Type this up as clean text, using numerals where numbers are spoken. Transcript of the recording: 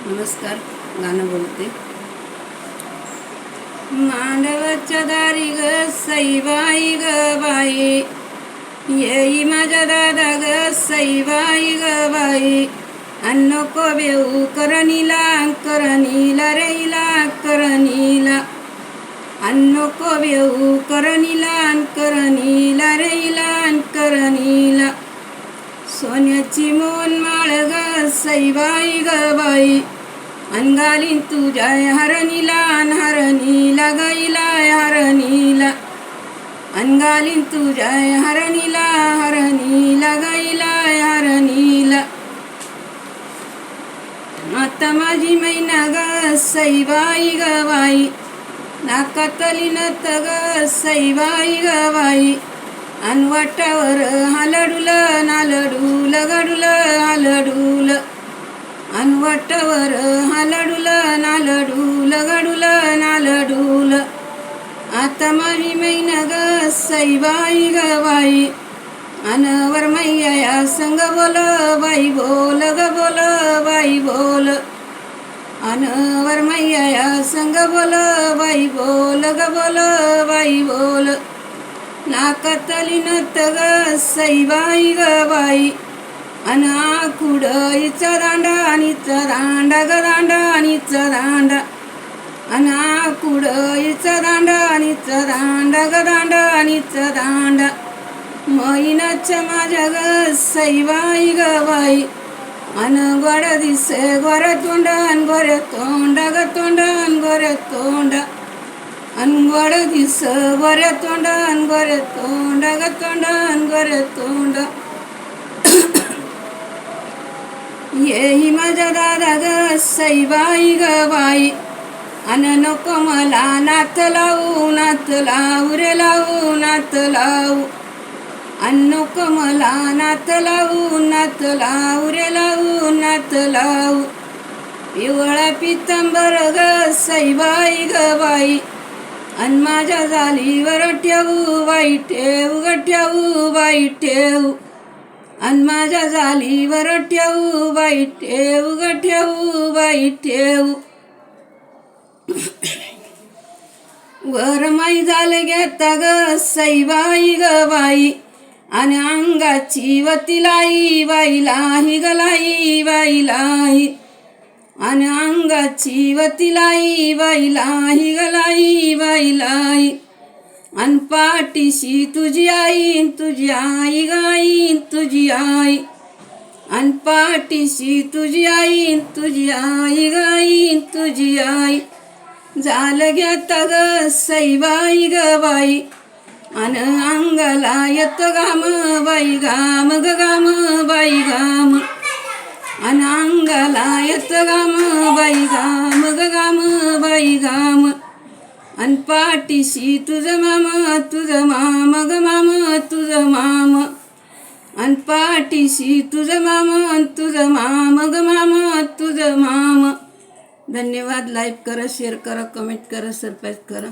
नमस्कार, गाणं बोलते. मांडवाच्या दारी ग सईबाई ग बाई, येई माझ्या दादा ग सईबाई ग बाई. नको बेऊ करणीला करणीला रेईला करणीला, नको बेऊ करणीला करणीला रेईला करणीला. सोन्याची मोन माळ ग सईबाई ग बाई, घालीन तुझ्या हरणीला हरणीला गाईला हरणीला, घालीन तुझ्या हरणीला हरणीला गाईला हरणीला. आता माझी मैना ग सईबाई ग बाई, नाकातली नत ग सईबाई ग बाई. वाटावर हालडुल नालडुल गडुल हालडुल, वाटावर हालडुल नालडुल गडुल नालडुल. आता माझी मैना ग सईबाई ग बाई, वर मैया संग बोल बाई बोल ग बोल बाई बोल, वर मैया संग बोल बाई बोल ग बोल बाई बोल. नाकातली नत ग सईबाई ग बाई, आकुडईचा दांडा आणीचा दांडा ग दांडा आणीचा दांडा, आकुडईचा दांडा आणीचा दांडा ग दांडा आणीचा दांडा. मैनाच्या माझ्या ग सईबाई ग बाई, गोड दिसे गोऱ्या तोंड गोऱ्या तोंड ग तोंड गोऱ्या तोंड, गोड दिस गोऱ्या तोंड गोऱ्या तोंड ग तोंड गोऱ्या तोंड. येही माझ्या दादा ग सईबाई ग बाई, नको मला नात लावू रे लावू नात लावू, नको मला नात लावू रे लावू नात लावू. पिवळा पितांबर ग सईबाई ग बाई, माझ्या जालीवर ठेवू बाई ठेवू ग ठेवू बाई ठेवू, माझ्या जालीवर ठेवू बाई ठेवू ग ठेवू बाई ठेवू. वर माई झालं घेता ग सईबाई ग बाई, अंगाची वतिलाई बाईलाही गलाई बाईलाही, अंगाची वतिलाई बाईलाही गलाई बाईलाई. पाठीशी तुझी आई गाईन तुझी आई, पाठीशी तुझी आई गाईन तुझी आई. झालं घेता ग सईबाई ग बाई, अंगाला येत घाम बाई घाम ग घाम बाई घाम, अंगाला येत घाम बाई घाम ग घाम बाई घाम. पाठीशी तुझं माम ग माम तुझं माम, पाठीशी तुझं माम ग माम तुझं माम. धन्यवाद. लाईक करा, शेअर करा, कमेंट करा, सबस्क्राईब करा.